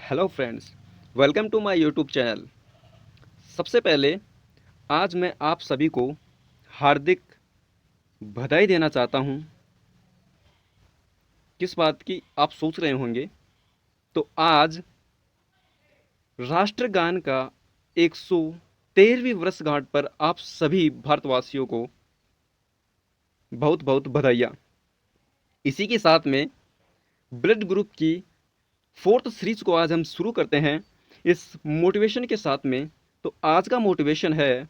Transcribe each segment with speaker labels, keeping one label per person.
Speaker 1: Hello friends, welcome to my YouTube channel. सबसे पहले आज मैं आप सभी को हार्दिक बधाई देना चाहता हूं। किस बात की आप सोच रहे होंगे, तो आज राष्ट्रगान का 113वीं वर्षगांठ पर आप सभी भारतवासियों को बहुत बहुत बधाइयाँ। इसी के साथ में ब्लड ग्रुप की फोर्थ सीरीज को आज हम शुरू करते हैं इस मोटिवेशन के साथ में। तो आज का मोटिवेशन है,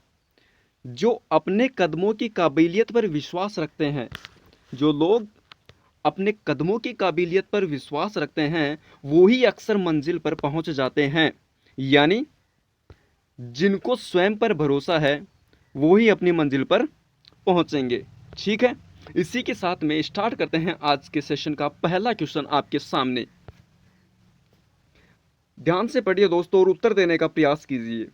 Speaker 1: जो अपने कदमों की काबिलियत पर विश्वास रखते हैं, जो लोग अपने कदमों की काबिलियत पर विश्वास रखते हैं वो ही अक्सर मंजिल पर पहुंच जाते हैं। यानी जिनको स्वयं पर भरोसा है वो ही अपनी मंजिल पर पहुंचेंगे। ठीक है, इसी के साथ में स्टार्ट करते हैं आज के सेशन का पहला क्वेश्चन आपके सामने। ध्यान से पढ़िए दोस्तों और उत्तर देने का प्रयास कीजिए।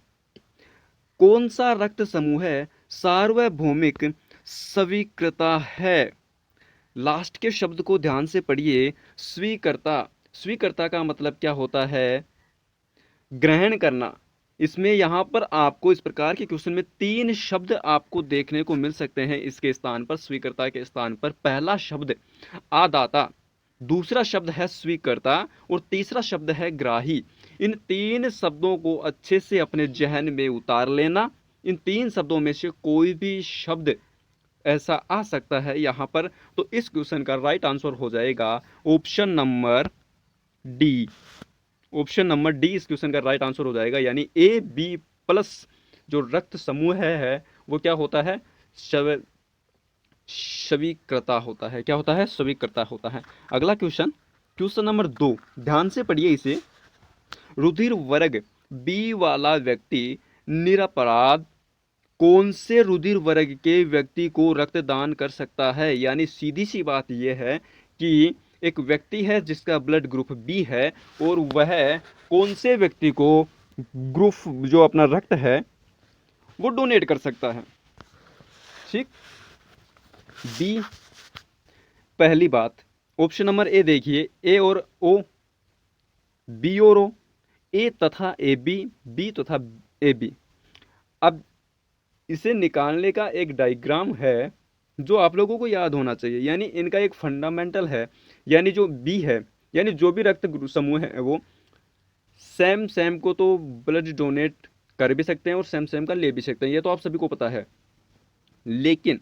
Speaker 1: कौन सा रक्त समूह है सार्वभौमिक स्वीकृता है? लास्ट के शब्द को ध्यान से पढ़िए। स्वीकर्ता, स्वीकर्ता का मतलब क्या होता है? ग्रहण करना। इसमें यहाँ पर आपको इस प्रकार के क्वेश्चन में तीन शब्द आपको देखने को मिल सकते हैं इसके स्थान पर, स्वीकर्ता के स्थान पर। पहला शब्द आदाता, दूसरा शब्द है स्वीकर्ता और तीसरा शब्द है ग्राही। इन तीन शब्दों को अच्छे से अपने जहन में उतार लेना। इन तीन शब्दों में से कोई भी शब्द ऐसा आ सकता है यहाँ पर। तो इस क्वेश्चन का राइट आंसर हो जाएगा option number D. Option number D इस क्वेश्चन का राइट आंसर हो जाएगा। यानी ए बी प्लस जो रक्त समूह है वो क्या होता है? शव स्वीकृता होता है। क्या होता है? स्वीकृता होता है। अगला क्वेश्चन, क्वेश्चन नंबर 2, ध्यान से पढ़िए इसे। रुधिर वर्ग बी वाला व्यक्ति निरपराध कौन से रुधिर वर्ग के व्यक्ति को रक्तदान कर सकता है? यानी सीधी सी बात यह है कि एक व्यक्ति है जिसका ब्लड ग्रुप बी है और वह कौन से व्यक्ति को ग्रुप जो अपना रक्त है वो डोनेट कर सकता है। ठीक, बी पहली बात। ऑप्शन नंबर ए देखिए, ए और ओ, बी और ओ, ए तथा ए बी, बी तथा ए बी। अब इसे निकालने का एक डायग्राम है जो आप लोगों को याद होना चाहिए। यानी इनका एक फंडामेंटल है। यानी जो बी है, यानी जो भी रक्त समूह है वो सेम सेम को तो ब्लड डोनेट कर भी सकते हैं और सेम सेम का ले भी सकते हैं, ये तो आप सभी को पता है। लेकिन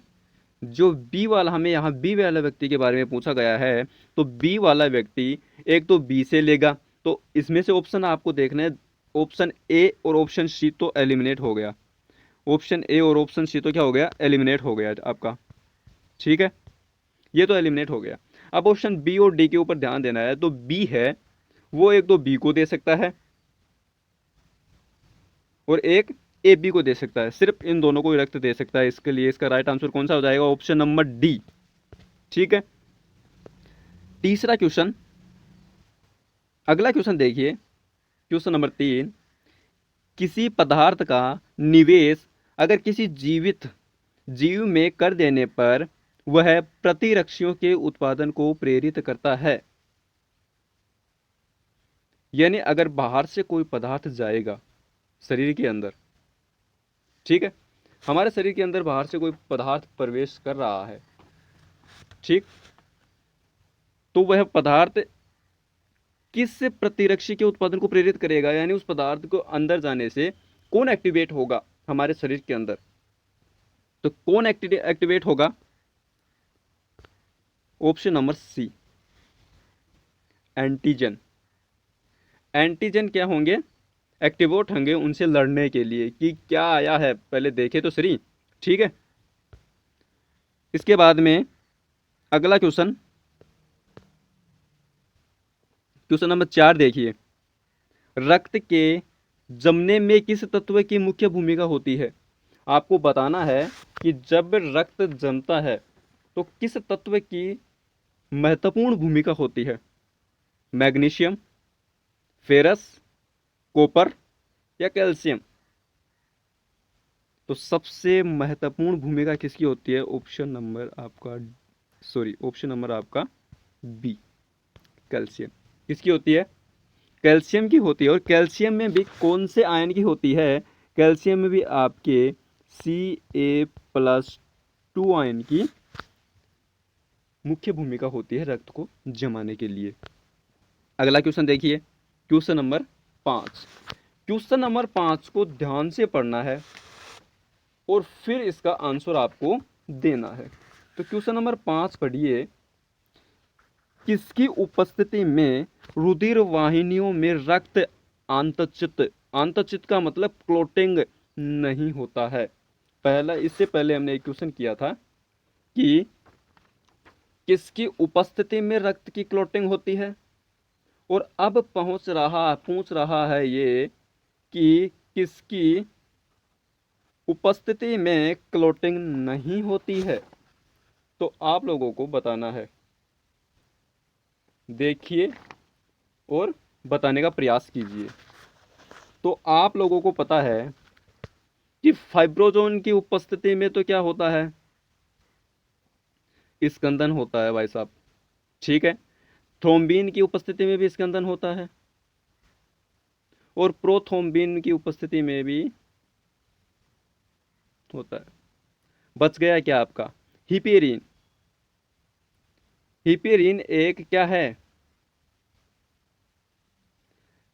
Speaker 1: जो बी वाला, हमें यहाँ बी वाला व्यक्ति के बारे में पूछा गया है, तो बी वाला व्यक्ति एक तो बी से लेगा। तो इसमें से ऑप्शन आपको देखना है, ऑप्शन ए और ऑप्शन सी तो एलिमिनेट हो गया। ऑप्शन ए और ऑप्शन सी तो क्या हो गया? एलिमिनेट हो गया आपका। ठीक है, ये तो एलिमिनेट हो गया। अब ऑप्शन बी और डी के ऊपर ध्यान देना है। तो बी है वो एक तो बी को दे सकता है और एक ए बी को दे सकता है, सिर्फ इन दोनों को ही रक्त दे सकता है। इसके लिए इसका राइट आंसर कौन सा हो जाएगा? Option number D. ठीक है, तीसरा क्वेश्चन, अगला क्वेश्चन देखिए, क्वेश्चन नंबर 3। किसी पदार्थ का निवेश अगर किसी जीवित जीव में कर देने पर वह प्रतिरक्षियों के उत्पादन को प्रेरित करता है। यानी अगर बाहर से कोई पदार्थ जाएगा शरीर के अंदर, ठीक है, हमारे शरीर के अंदर बाहर से कोई पदार्थ प्रवेश कर रहा है, ठीक, तो वह पदार्थ किस प्रतिरक्षी के उत्पादन को प्रेरित करेगा? यानी उस पदार्थ को अंदर जाने से कौन एक्टिवेट होगा हमारे शरीर के अंदर? तो कौन एक्टिवेट होगा? Option number C, antigen. Antigen क्या होंगे? एक्टिवेट होंगे उनसे लड़ने के लिए कि क्या आया है पहले देखे तो सही। ठीक है, इसके बाद में अगला क्वेश्चन, क्वेश्चन नंबर 4 देखिए। रक्त के जमने में किस तत्व की मुख्य भूमिका होती है? आपको बताना है कि जब रक्त जमता है तो किस तत्व की महत्वपूर्ण भूमिका होती है? मैग्नीशियम, फेरस, कॉपर या कैल्शियम? तो सबसे महत्वपूर्ण भूमिका किसकी होती है? ऑप्शन नंबर आपका, सॉरी, ऑप्शन नंबर आपका बी, कैल्शियम। किसकी होती है? कैल्शियम की होती है, और कैल्शियम में भी कौन से आयन की होती है? कैल्शियम में भी आपके Ca+2 आयन की मुख्य भूमिका होती है रक्त को जमाने के लिए। अगला क्वेश्चन देखिए, क्वेश्चन नंबर 5। क्वेश्चन नंबर 5 को ध्यान से पढ़ना है और फिर इसका आंसर आपको देना है। तो क्वेश्चन नंबर 5 पढ़िए, किसकी उपस्थिति में रुधिर वाहिनियों में रक्त आंतचित, आंतचित का मतलब क्लोटिंग नहीं होता है? पहला, इससे पहले हमने एक क्वेश्चन किया था कि किसकी उपस्थिति में रक्त की क्लोटिंग होती है, और अब पूछ रहा है ये कि किसकी उपस्थिति में क्लोटिंग नहीं होती है। तो आप लोगों को बताना है, देखिए और बताने का प्रयास कीजिए। तो आप लोगों को पता है कि फाइब्रोजोन की उपस्थिति में तो क्या होता है? स्कंदन होता है भाई साहब, ठीक है। थ्रोम्बिन की उपस्थिति में भी स्कंदन होता है, और प्रोथ्रोम्बिन की उपस्थिति में भी होता है। बच गया क्या आपका? हिपेरिन। हिपेरिन एक क्या है?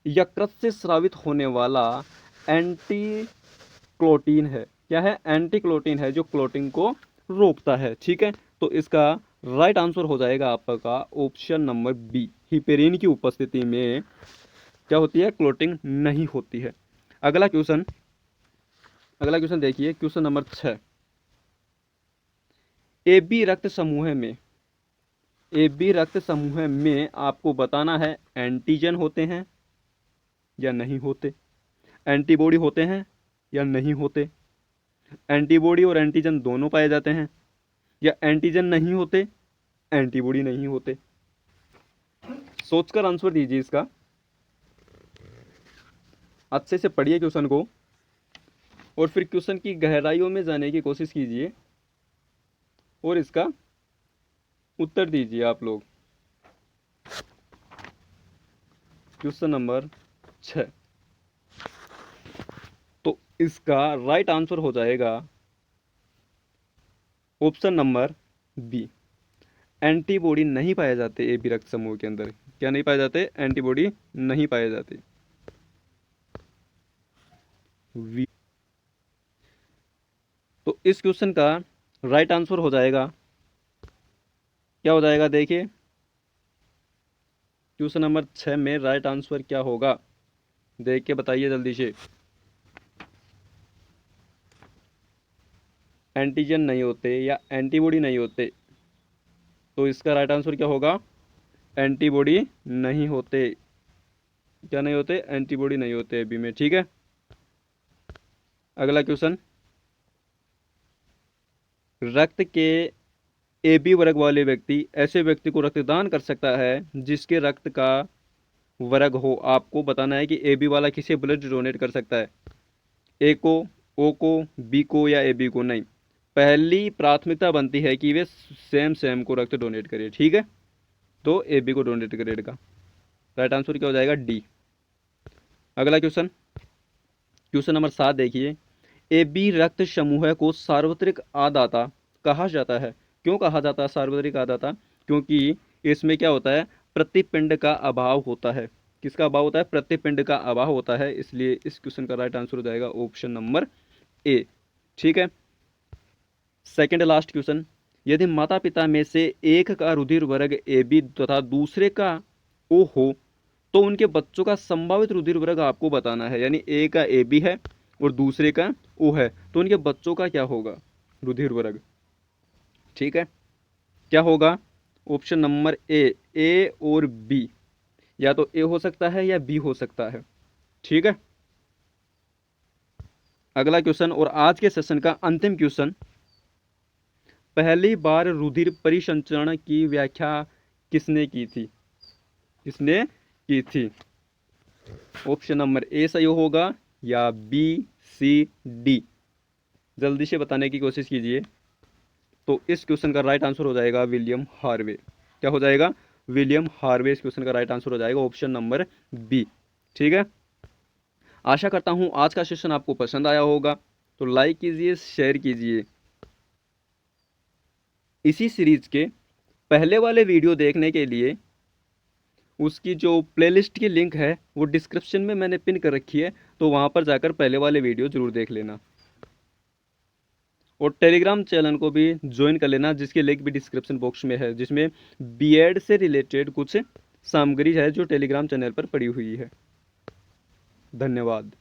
Speaker 1: यकृत से स्रावित होने वाला एंटी क्लोटीन है। क्या है? एंटी क्लोटीन है, जो क्लोटिंग को रोकता है, ठीक है। तो इसका राइट आंसर हो जाएगा आपका ऑप्शन नंबर बी। हिपेरिन की उपस्थिति में क्या होती है? क्लोटिंग नहीं होती है। अगला क्वेश्चन, देखिए, क्वेश्चन नंबर 6। ए बी रक्त समूह में, आपको बताना है एंटीजन होते हैं या नहीं होते, एंटीबॉडी होते हैं या नहीं होते, एंटीबॉडी और एंटीजन दोनों पाए जाते हैं, या एंटीजन नहीं होते, एंटीबॉडी नहीं होते। सोचकर आंसर दीजिए इसका। अच्छे से पढ़िए क्वेश्चन को और फिर क्वेश्चन की गहराइयों में जाने की कोशिश कीजिए और इसका उत्तर दीजिए आप लोग। Question number 6। तो इसका राइट आंसर हो जाएगा ऑप्शन नंबर बी। एंटीबॉडी नहीं पाए जाते ए बी रक्त समूह के अंदर। क्या नहीं पाए जाते? एंटीबॉडी नहीं पाए जाते। तो इस क्वेश्चन का राइट आंसर हो जाएगा, क्या हो जाएगा? देखिए, क्वेश्चन नंबर 6 में राइट आंसर क्या होगा, देख के बताइए जल्दी से। एंटीजन नहीं होते या एंटीबॉडी नहीं होते, तो इसका राइट आंसर क्या होगा? एंटीबॉडी नहीं होते। क्या नहीं होते? एंटीबॉडी नहीं होते अभी में, ठीक है। अगला क्वेश्चन, रक्त के ए बी वर्ग वाले व्यक्ति ऐसे व्यक्ति को रक्तदान कर सकता है जिसके रक्त का वर्ग हो। आपको बताना है कि ए बी वाला किसे ब्लड डोनेट कर सकता है, ए को, ओ को, बी को या ए बी को? नहीं, पहली प्राथमिकता बनती है कि वे सेम सेम को रक्त डोनेट करे, ठीक है। तो ए बी को डोनेट करेगा। राइट आंसर क्या हो जाएगा? डी। अगला क्वेश्चन, क्वेश्चन नंबर 7 देखिए, ए बी रक्त समूह को सार्वत्रिक आदाता कहा जाता है। क्यों कहा जाता है सार्वत्रिक आदाता? क्योंकि इसमें क्या होता है? प्रतिपिंड का अभाव होता है। किसका अभाव होता है? प्रतिपिंड का अभाव होता है, इसलिए इस क्वेश्चन का राइट आंसर हो जाएगा ऑप्शन नंबर ए, ठीक है। सेकंड लास्ट क्वेश्चन, यदि माता पिता में से एक का रुधिर वर्ग ए बी तथा दूसरे का ओ हो तो उनके बच्चों का संभावित रुधिर वर्ग आपको बताना है। यानी ए का ए बी है और दूसरे का ओ है, तो उनके बच्चों का क्या होगा रुधिर वर्ग, ठीक है। क्या होगा? ऑप्शन नंबर ए और बी, या तो ए हो सकता है या बी हो सकता है, ठीक है। अगला क्वेश्चन और आज के सेशन का अंतिम क्वेश्चन, पहली बार रुधिर परिसंचरण की व्याख्या किसने की थी? किसने की थी? ऑप्शन नंबर ए सही होगा या बी, सी, डी? जल्दी से बताने की कोशिश कीजिए। तो इस क्वेश्चन का राइट आंसर हो जाएगा विलियम हार्वे। क्या हो जाएगा? विलियम हार्वे इस क्वेश्चन का राइट आंसर हो जाएगा ऑप्शन नंबर बी। ठीक है, आशा करता हूँ आज का सेशन आपको पसंद आया होगा, तो लाइक कीजिए, शेयर कीजिए। इसी सीरीज के पहले वाले वीडियो देखने के लिए उसकी जो प्लेलिस्ट की लिंक है वो डिस्क्रिप्शन में मैंने पिन कर रखी है, तो वहाँ पर जाकर पहले वाले वीडियो ज़रूर देख लेना। और टेलीग्राम चैनल को भी ज्वाइन कर लेना, जिसकी लिंक भी डिस्क्रिप्शन बॉक्स में है, जिसमें बीएड से रिलेटेड कुछ सामग्री है जो टेलीग्राम चैनल पर पड़ी हुई है। धन्यवाद।